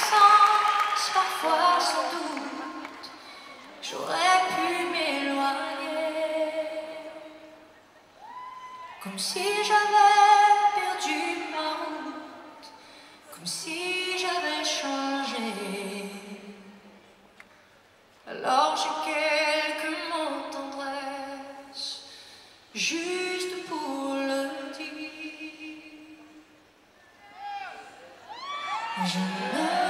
sens, parfois sans doute, j'aurais pu m'éloigner, comme si j'avais perdu ma route, comme si j'avais changé. Alors j'ai quelques mots de tendresse, juste pour le dire. Je